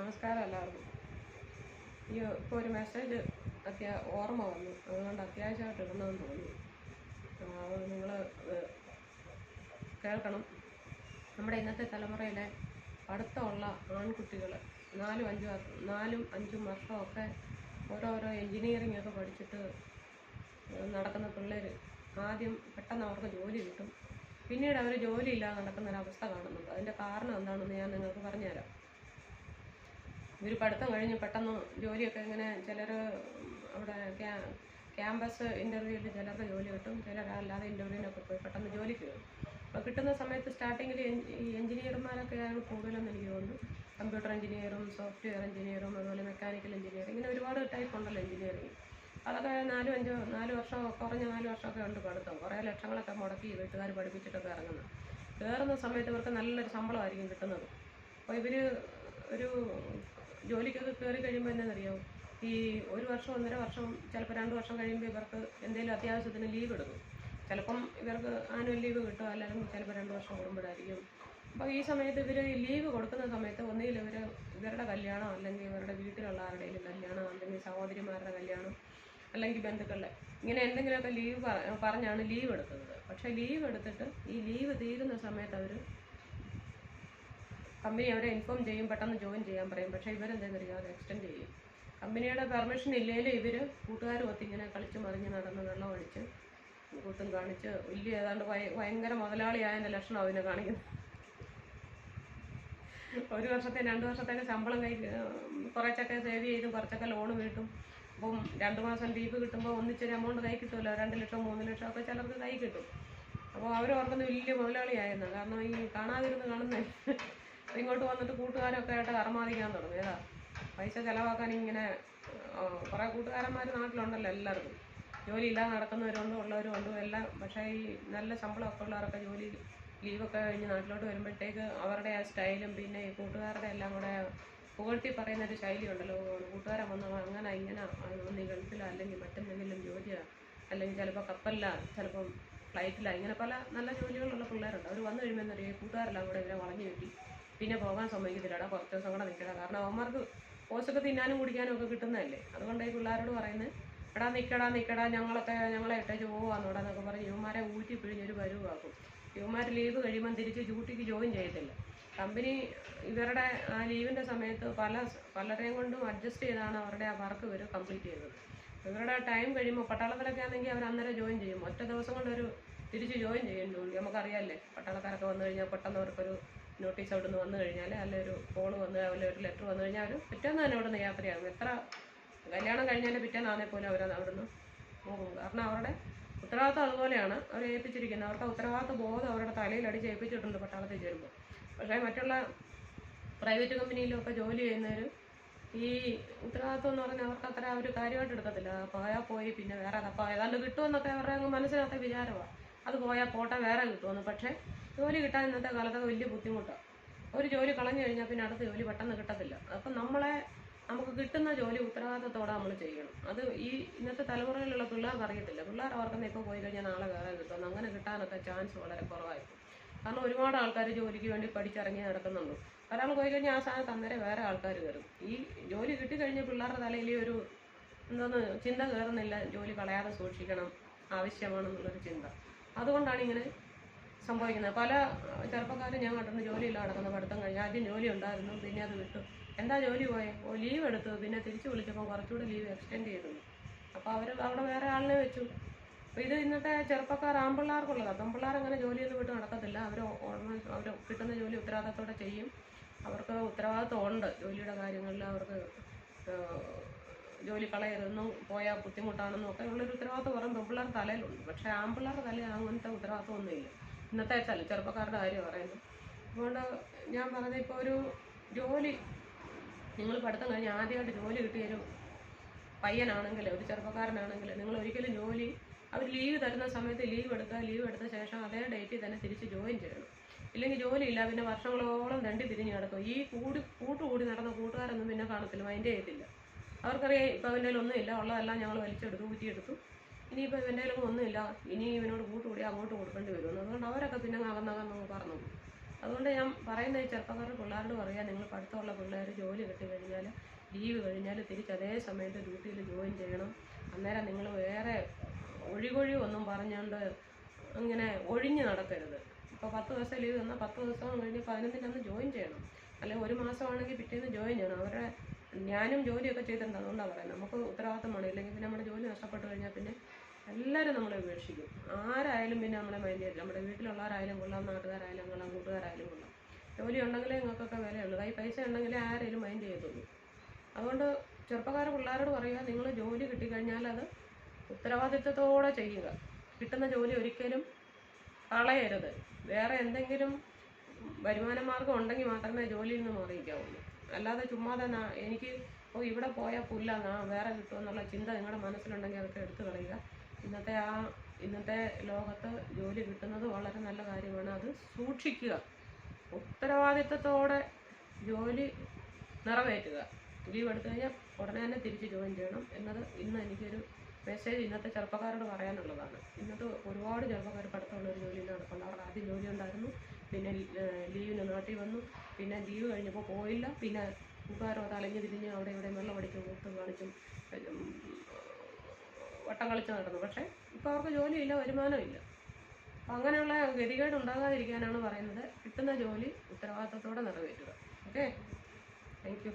നമസ്കാരം എല്ലാവർക്കും. ഇപ്പോൾ ഒരു മെസ്സേജ് ഓർമ്മ വന്നു, അതുകൊണ്ട് അത്യാവശ്യമായിട്ട് ഇടണമെന്ന് തോന്നി. അത് നിങ്ങൾ കേൾക്കണം. നമ്മുടെ ഇന്നത്തെ തലമുറയിലെ പഠിത്തമുള്ള ആൺകുട്ടികൾ 4-5 വർഷമൊക്കെ ഓരോരോ എൻജിനീയറിംഗ് ഒക്കെ പഠിച്ചിട്ട് നടക്കുന്ന പിള്ളേർ ആദ്യം പെട്ടെന്ന് അവർക്ക് ജോലി കിട്ടും, പിന്നീട് അവർ ജോലിയില്ലാതെ നടക്കുന്നൊരവസ്ഥ കാണുന്നുണ്ട്. അതിൻ്റെ കാരണം എന്താണെന്ന് ഞാൻ നിങ്ങൾക്ക് പറഞ്ഞുതരാം. ഇവർ പഠിത്തം കഴിഞ്ഞ് പെട്ടെന്ന് ജോലിയൊക്കെ ഇങ്ങനെ ചിലർ അവിടെ ക്യാമ്പസ് ഇൻ്റർവ്യൂവിൽ ചിലർക്ക് ജോലി കിട്ടും, ചിലരല്ലാതെ ഇൻ്റർവ്യൂവിനൊക്കെ പോയി പെട്ടെന്ന് ജോലിക്ക് കയറും. അപ്പോൾ കിട്ടുന്ന സമയത്ത് സ്റ്റാർട്ടിങ്ങിൽ ഈ എൻജിനീയർമാരൊക്കെയാണ് കൂടുതലെന്ന് എനിക്ക് തോന്നുന്നു. കമ്പ്യൂട്ടർ എഞ്ചിനീയറും സോഫ്റ്റ്വെയർ എഞ്ചിനീയറും അതുപോലെ മെക്കാനിക്കൽ എഞ്ചിനീയറിംഗ്, ഇങ്ങനെ ഒരുപാട് ടൈപ്പ് ഉണ്ടല്ലോ എഞ്ചിനീയറിംഗ്. അതൊക്കെ 4 വർഷം കുറഞ്ഞ 4 വർഷമൊക്കെ ഉണ്ട് പഠിത്തം. കുറേ ലക്ഷങ്ങളൊക്കെ മുടക്കി വീട്ടുകാർ പഠിപ്പിച്ചിട്ടൊക്കെ ഇറങ്ങുന്നത്. കയറുന്ന സമയത്ത് ഇവർക്ക് നല്ലൊരു ശമ്പളമായിരിക്കും കിട്ടുന്നത്. അപ്പോൾ ഇവർ ഒരു ജോലിക്കൊക്കെ കയറി കഴിയുമ്പോൾ എന്താണെന്നറിയാമോ, ഈ 1 വർഷം 1.5 വർഷം ചിലപ്പോൾ 2 വർഷം കഴിയുമ്പോൾ ഇവർക്ക് എന്തെങ്കിലും അത്യാവശ്യത്തിന് ലീവ് എടുക്കും. ചിലപ്പം ഇവർക്ക് ആനുവൽ ലീവ് കിട്ടും, അല്ലെങ്കിൽ ചിലപ്പോൾ 2 വർഷം കൂടുമ്പോഴായിരിക്കും. അപ്പോൾ ഈ സമയത്ത് ഇവർ ലീവ് കൊടുക്കുന്ന സമയത്ത് ഒന്നുകിൽ ഇവരുടെ കല്യാണം, അല്ലെങ്കിൽ ഇവരുടെ വീട്ടിലുള്ള ആരുടെയും കല്യാണം, അല്ലെങ്കിൽ സഹോദരിമാരുടെ കല്യാണം, അല്ലെങ്കിൽ ബന്ധുക്കളുടെ, ഇങ്ങനെ എന്തെങ്കിലുമൊക്കെ ലീവ് പറഞ്ഞാണ് ലീവ് എടുക്കുന്നത്. പക്ഷേ ലീവ് എടുത്തിട്ട് ഈ ലീവ് തീരുന്ന സമയത്ത് കമ്പനി അവരെ ഇൻഫോം ചെയ്യും, പെട്ടെന്ന് ജോയിൻ ചെയ്യാൻ പറയും. പക്ഷേ ഇവരെന്തെന്നറിയാം, അത് എക്സ്റ്റെൻഡ് ചെയ്യും. കമ്പനിയുടെ പെർമിഷൻ ഇല്ലെങ്കിൽ ഇവർ കൂട്ടുകാരും ഒത്ത് ഇങ്ങനെ കളിച്ച് മറിഞ്ഞ് നടന്ന് വെള്ളം ഒഴിച്ച് കൂത്തും കാണിച്ച് വലിയ ഏതാണ്ട് ഭയങ്കര മുതലാളിയായതിൻ്റെ ലക്ഷണം അതിനെ കാണിക്കുന്നത്. 1 വർഷത്തെ 2 വർഷത്തേക്ക് ശമ്പളം കുറച്ചൊക്കെ സേവ് ചെയ്ത് കുറച്ചൊക്കെ ലോണ് വീട്ടും. അപ്പം 2 മാസം ലീവ് കിട്ടുമ്പോൾ ഒന്നിച്ചൊരു എമൗണ്ട് കൈ കിട്ടുമല്ലോ, 2 ലക്ഷം 3 ലക്ഷം ഒക്കെ ചിലർക്ക് കൈ കിട്ടും. അപ്പോൾ അവർ ഓർക്കുന്നത് വലിയ മുതലാളിയായെന്നാണ്. കാരണം ഈ കാണാതിരുന്ന് കാണുന്നേ ഇങ്ങോട്ട് വന്നിട്ട് കൂട്ടുകാരൊക്കെ ആയിട്ട് കർമാദിക്കാൻ തുടങ്ങി. ഏതാ പൈസ ചിലവാക്കാൻ ഇങ്ങനെ കുറേ കൂട്ടുകാരന്മാർ നാട്ടിലുണ്ടല്ലോ, എല്ലാവർക്കും ജോലി ഇല്ലാതെ നടക്കുന്നവരുണ്ട്, ഉള്ളവരും ഉണ്ട് എല്ലാം. പക്ഷേ ഈ നല്ല ശമ്പളമൊക്കെ ഉള്ളവരൊക്കെ ലീവൊക്കെ കഴിഞ്ഞ് നാട്ടിലോട്ട് വരുമ്പോഴത്തേക്ക് അവരുടെ ആ സ്റ്റൈലും പിന്നെ ഈ കൂട്ടുകാരുടെ എല്ലാം കൂടെ പുകഴ്ത്തി പറയുന്നൊരു ശൈലി ഉണ്ടല്ലോ. കൂട്ടുകാരൻ വന്ന് അങ്ങനെ ഇങ്ങനെ നീ ഗൾഫിലാണ്, അല്ലെങ്കിൽ മറ്റെന്തെങ്കിലും ജോലിയാണ്, അല്ലെങ്കിൽ ചിലപ്പോൾ കപ്പലിലാണ്, ചിലപ്പം ഫ്ലൈറ്റിലാണ്, ഇങ്ങനെ പല നല്ല ജോലികളുള്ള പിള്ളേരുണ്ട്. അവർ വന്നു കഴിയുമ്പോൾ എന്താ പറയുക, കൂട്ടുകാരെല്ലാം കൂടെ ഇവരെ വളഞ്ഞു കെട്ടി പിന്നെ പോകാൻ സമ്മതിക്കത്തില്ലടാ, കുറച്ച് ദിവസം കൂടെ നിൽക്കടാ. കാരണം അവന്മാർക്ക് പോസ്റ്റൊക്കെ തിന്നാനും കുടിക്കാനും ഒക്കെ കിട്ടുന്നതല്ലേ. അതുകൊണ്ട് ഈ പിള്ളേരോട് പറയുന്നത്, എടാ നിൽക്കടാ ഞങ്ങളെ ഇട്ടേച്ച് പോവാന്നോടാ എന്നൊക്കെ പറഞ്ഞ് ഇവന്മാരെ ഊറ്റി പിഴിഞ്ഞൊരു പരുവാക്കും. ഇവന്മാർ ലീവ് കഴിയുമ്പം തിരിച്ച് ഡ്യൂട്ടിക്ക് ജോയിൻ ചെയ്യത്തില്ല. കമ്പനി ഇവരുടെ ആ ലീവിൻ്റെ സമയത്ത് പലരെയും കൊണ്ടും അഡ്ജസ്റ്റ് ചെയ്താണ് അവരുടെ ആ വർക്ക് ഇവർ കംപ്ലീറ്റ് ചെയ്തത്. ഇവരുടെ ടൈം കഴിയുമ്പോൾ പട്ടാളത്തിലൊക്കെ ആണെങ്കിൽ അവർ അന്നേരം ജോയിൻ ചെയ്യും. ഒറ്റ ദിവസം കൊണ്ട് ഒരു തിരിച്ച് ജോയിൻ ചെയ്യുന്നുണ്ട്. നമുക്കറിയാമല്ലേ, പട്ടാളക്കാരൊക്കെ വന്നു കഴിഞ്ഞാൽ പെട്ടെന്ന് അവർക്കൊരു നോട്ടീസ് അവിടെ നിന്ന് വന്നു കഴിഞ്ഞാൽ, അല്ലെങ്കിൽ ഒരു ഫോൺ വന്ന്, അല്ലെങ്കിൽ ഒരു ലെറ്റർ വന്നു കഴിഞ്ഞാൽ അവർ പിറ്റേന്ന് തന്നെ അവിടെ നിന്ന് യാത്രയാകും. എത്ര കല്യാണം കഴിഞ്ഞാലും പിറ്റേന്നാണെങ്കിൽ പോലും അവിടെ നിന്ന് പോകും. കാരണം അവരുടെ ഉത്തരവാദിത്വം അതുപോലെയാണ് അവരെ ഏൽപ്പിച്ചിരിക്കുന്നത്. അവർക്ക് ഉത്തരവാദിത്വ ബോധം അവരുടെ തലയിൽ അടിച്ച് ഏൽപ്പിച്ചിട്ടുണ്ട് പട്ടാളത്തിൽ ചേരുമ്പോൾ. പക്ഷേ മറ്റുള്ള പ്രൈവറ്റ് കമ്പനിയിലൊക്കെ ജോലി ചെയ്യുന്നവർ ഈ ഉത്തരവാദിത്വം എന്ന് പറഞ്ഞാൽ അവർക്ക് അത്ര അവർ കാര്യമായിട്ട് എടുക്കത്തില്ല. പോയാൽ പോയി, പിന്നെ വേറെ ഏതാണ്ട് കിട്ടുമെന്നൊക്കെ അവരുടെ മനസ്സിനകത്തെ വിചാരമാണ്. അത് പോയാൽ പോട്ടെ, വേറെ കിട്ടുമെന്ന്. പക്ഷേ ജോലി കിട്ടാൻ ഇന്നത്തെ കാലത്തൊക്കെ വലിയ ബുദ്ധിമുട്ടാണ്. ഒരു ജോലി കളഞ്ഞു കഴിഞ്ഞാൽ പിന്നെ അടുത്ത ജോലി പെട്ടെന്ന് കിട്ടത്തില്ല. അപ്പം നമുക്ക് കിട്ടുന്ന ജോലി ഉത്തരവാദിത്തത്തോടെ നമ്മൾ ചെയ്യണം. അത് ഈ ഇന്നത്തെ തലമുറയിലുള്ള പിള്ളേർക്ക് അറിയത്തില്ല. പിള്ളേർ ഓർക്കുന്ന ഇപ്പോൾ പോയി കഴിഞ്ഞാൽ നാളെ വേറെ കിട്ടുമെന്ന്. അങ്ങനെ കിട്ടാനൊക്കെ ചാൻസ് വളരെ കുറവായിരിക്കും. കാരണം ഒരുപാട് ആൾക്കാർ ജോലിക്ക് വേണ്ടി പഠിച്ചിറങ്ങി നടക്കുന്നുണ്ട്. ഒരാൾ പോയി കഴിഞ്ഞാൽ ആ സ്ഥാനത്ത് അന്നേരം വേറെ ആൾക്കാർ കയറും. ഈ ജോലി കിട്ടിക്കഴിഞ്ഞ പിള്ളേരുടെ തലയിൽ ഒരു ചിന്ത കയറുന്നില്ല, ജോലി കളയാതെ സൂക്ഷിക്കണം, ആവശ്യമാണെന്നുള്ളൊരു ചിന്ത. അതുകൊണ്ടാണ് ഇങ്ങനെ സംഭവിക്കുന്നത്. പല ചെറുപ്പക്കാരും ഞാൻ കണ്ടിട്ടുണ്ട് ജോലിയില്ല നടക്കുന്നത്. പഠിത്തം കഴിഞ്ഞ് ആദ്യം ജോലി ഉണ്ടായിരുന്നു, പിന്നെ അത് വിട്ടു. എന്താ ജോലി പോയെ? ലീവ് എടുത്തു, പിന്നെ തിരിച്ചു വിളിച്ചപ്പോൾ കുറച്ചുകൂടെ ലീവ് എക്സ്റ്റെൻഡ് ചെയ്തു. അപ്പോൾ അവർ അവിടെ വേറെ ആളിനെ വെച്ചു. അപ്പോൾ ഇത് ഇന്നത്തെ ചെറുപ്പക്കാർ ആൺപിള്ളേർക്കുള്ളതാണ്. പെൺപിള്ളേർ അങ്ങനെ ജോലിയൊന്നും വിട്ട് നടക്കത്തില്ല. അവർ കിട്ടുന്ന ജോലി ഉത്തരവാദിത്തത്തോടെ ചെയ്യും. അവർക്ക് ഉത്തരവാദിത്വം ഉണ്ട് ജോലിയുടെ കാര്യങ്ങളിൽ. അവർക്ക് ജോലി കളയരുതെന്നും പോയാൽ ബുദ്ധിമുട്ടാണെന്നും ഒക്കെ ഉള്ളൊരു ഉത്തരവാദിത്വം പറയും പെൺപിള്ളേർ തലയിലുണ്ട്. പക്ഷേ ആൺപിള്ളേരുടെ തലയിൽ അങ്ങനത്തെ ഉത്തരവാദിത്വം ഒന്നുമില്ല. ഇന്നത്തെ ചെറുപ്പക്കാരുടെ കാര്യം പറയുന്നത്. അതുകൊണ്ട് ഞാൻ പറഞ്ഞത്, ഇപ്പോൾ ഒരു ജോലി നിങ്ങൾ പഠിത്തം കഴിഞ്ഞ് ആദ്യമായിട്ട് ജോലി കിട്ടിയൊരു പയ്യനാണെങ്കിൽ, ഒരു ചെറുപ്പക്കാരനാണെങ്കിൽ, നിങ്ങൾ ഒരിക്കലും അവർ ലീവ് തരുന്ന സമയത്ത് ലീവ് എടുത്ത ശേഷം അതേ ഡേറ്റിൽ തന്നെ തിരിച്ച് ജോയിൻ ചെയ്യണം. ഇല്ലെങ്കിൽ ജോലിയില്ല, പിന്നെ വർഷങ്ങളോളം തണ്ടി തിരിഞ്ഞ് കിടക്കും. ഈ കൂട്ടുകൂടി നടന്ന കൂട്ടുകാരൊന്നും പിന്നെ കാണത്തില്ല, മൈൻഡ് ചെയ്യത്തില്ല. അവർക്കറിയാം ഇപ്പം അവൻ്റെ കയ്യിലൊന്നുമില്ല, ഉള്ളതെല്ലാം ഞങ്ങൾ വലിച്ചെടുത്തു, ഊറ്റിയെടുത്തു, ഇനിയിപ്പോൾ ഇവൻ്റെ കയ്യിലൊന്നും ഒന്നുമില്ല, ഇനി ഇവനോട് കൂട്ടുകൂടി അങ്ങോട്ട് കൊടുക്കേണ്ടി വരുമെന്ന്. അതുകൊണ്ട് അവരൊക്കെ പിന്നെ അകന്നകന്ന് പറഞ്ഞു. അതുകൊണ്ട് ഞാൻ പറയുന്ന ഈ ചെറുപ്പക്കാരുടെ പിള്ളേരോട് പറയാം, നിങ്ങൾ പഠിത്തമുള്ള പിള്ളേർ ജോലി കിട്ടി കഴിഞ്ഞാൽ ലീവ് കഴിഞ്ഞാൽ തിരിച്ച് അതേ സമയത്ത് ഡ്യൂട്ടിയിൽ ജോയിൻ ചെയ്യണം. അന്നേരം നിങ്ങൾ വേറെ ഒഴികൊഴിവൊന്നും പറഞ്ഞുകൊണ്ട് ഇങ്ങനെ ഒഴിഞ്ഞ് നടക്കരുത്. ഇപ്പോൾ 10 ദിവസം ലീവ് തന്നാൽ 10 ദിവസം കഴിഞ്ഞ് 15ൻ്റെ അന്ന് ജോയിൻ ചെയ്യണം. അല്ലെങ്കിൽ ഒരു മാസമാണെങ്കിൽ പിറ്റേന്ന് ജോയിൻ ചെയ്യണം. അവരുടെ ഞാനും ജോലിയൊക്കെ ചെയ്തിട്ടുണ്ട്, അതുകൊണ്ടാണ് പറയുന്നത്. നമുക്ക് ഉത്തരവാദിത്തം വേണം, ഇല്ലെങ്കിൽ പിന്നെ നമ്മുടെ ജോലി നഷ്ടപ്പെട്ട് കഴിഞ്ഞാൽ പിന്നെ എല്ലാവരും നമ്മളെ ഉപേക്ഷിക്കും. ആരായാലും പിന്നെ നമ്മളെ മൈൻഡ് ചെയ്യില്ല. നമ്മുടെ വീട്ടിലുള്ളവരായാലും കൊള്ളാം, നാട്ടുകാരായാലും കൊള്ളാം, കൂട്ടുകാരായാലും കൊള്ളാം. ജോലി ഉണ്ടെങ്കിലേ നിങ്ങൾക്കൊക്കെ വിലയുള്ളൂ. കൈ പൈസ ഉണ്ടെങ്കിലേ ആരെങ്കിലും മൈൻഡ് ചെയ്യത്തുള്ളൂ. അതുകൊണ്ട് ചെറുപ്പക്കാരെ പിള്ളേരോട് പറയുക, നിങ്ങൾ ജോലി കിട്ടിക്കഴിഞ്ഞാൽ അത് ഉത്തരവാദിത്തത്തോടെ ചെയ്യുക. കിട്ടുന്ന ജോലി ഒരിക്കലും കളയരുത്. വേറെ എന്തെങ്കിലും വരുമാന മാർഗം ഉണ്ടെങ്കിൽ മാത്രമേ ജോലിയിൽ നിന്ന് മാറിയിക്കാവുള്ളൂ. അല്ലാതെ ചുമ്മാതെ എനിക്ക് ഇവിടെ പോയാൽ പുല്ല വേറെ കിട്ടുമെന്നുള്ള ചിന്ത നിങ്ങളുടെ മനസ്സിലുണ്ടെങ്കിൽ അതൊക്കെ എടുത്തു കളയുക. ഇന്നത്തെ ലോകത്ത് ജോലി കിട്ടുന്നത് വളരെ നല്ല കാര്യമാണ്. അത് സൂക്ഷിക്കുക. ഉത്തരവാദിത്തത്തോടെ ജോലി നിറവേറ്റുക. ലീവ് എടുത്തു കഴിഞ്ഞാൽ ഉടനെ തന്നെ തിരിച്ച് ജോയിൻ ചെയ്യണം എന്നത് ഇന്ന് എനിക്കൊരു മെസ്സേജ് ഇന്നത്തെ ചെറുപ്പക്കാരോട് പറയാനുള്ളതാണ്. ഇന്നത്തെ ഒരുപാട് ചെറുപ്പക്കാർ പഠിത്തമുള്ള ഒരു ജോലി നടക്കുന്നുണ്ട്. അവർക്ക് ആദ്യം ജോലി ഉണ്ടായിരുന്നു, പിന്നെ ലീവിന് നാട്ടിൽ വന്നു, പിന്നെ ലീവ് കഴിഞ്ഞപ്പോൾ പോയില്ല, പിന്നെ കൂട്ടുകാരോ തലഞ്ഞ് തിരിഞ്ഞ് അവിടെ ഇവിടെ വെള്ളം അടിച്ചും കൂത്തും കാണിച്ചും വട്ടം കളിച്ച് നടന്നു. പക്ഷേ ഇപ്പോൾ അവർക്ക് ജോലിയില്ല, വരുമാനമില്ല. അപ്പോൾ അങ്ങനെയുള്ള ഗതികേട് ഉണ്ടാകാതിരിക്കാനാണ് പറയുന്നത്, കിട്ടുന്ന ജോലി ഉത്തരവാദിത്തത്തോടെ നിറവേറ്റുക. Okay, thank you.